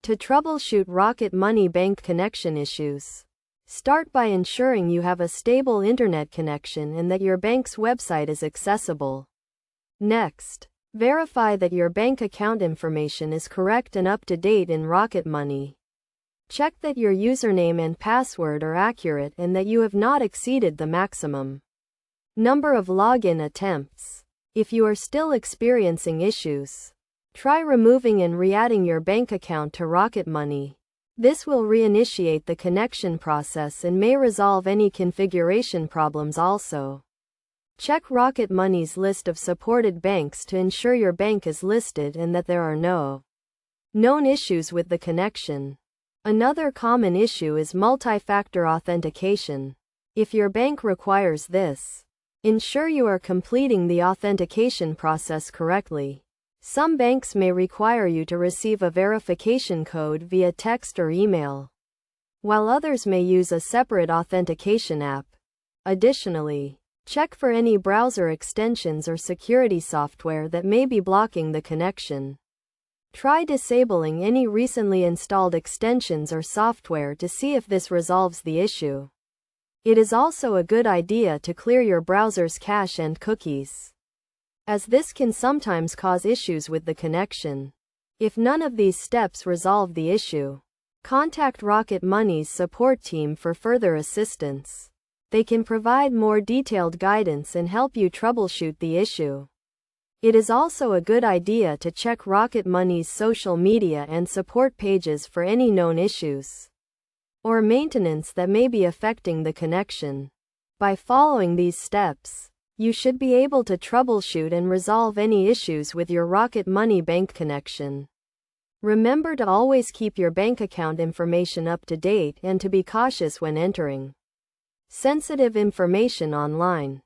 To troubleshoot Rocket Money bank connection issues, start by ensuring you have a stable internet connection and that your bank's website is accessible. Next, verify that your bank account information is correct and up to date in Rocket Money. Check that your username and password are accurate and that you have not exceeded the maximum number of login attempts. If you are still experiencing issues, try removing and re-adding your bank account to Rocket Money. This will reinitiate the connection process and may resolve any configuration problems also. Check Rocket Money's list of supported banks to ensure your bank is listed and that there are no known issues with the connection. Another common issue is multi-factor authentication. If your bank requires this, ensure you are completing the authentication process correctly. Some banks may require you to receive a verification code via text or email, while others may use a separate authentication app. Additionally, check for any browser extensions or security software that may be blocking the connection. Try disabling any recently installed extensions or software to see if this resolves the issue. It is also a good idea to clear your browser's cache and cookies, as this can sometimes cause issues with the connection. If none of these steps resolve the issue, contact Rocket Money's support team for further assistance. They can provide more detailed guidance and help you troubleshoot the issue. It is also a good idea to check Rocket Money's social media and support pages for any known issues or maintenance that may be affecting the connection. By following these steps, you should be able to troubleshoot and resolve any issues with your Rocket Money bank connection. Remember to always keep your bank account information up to date and to be cautious when entering sensitive information online.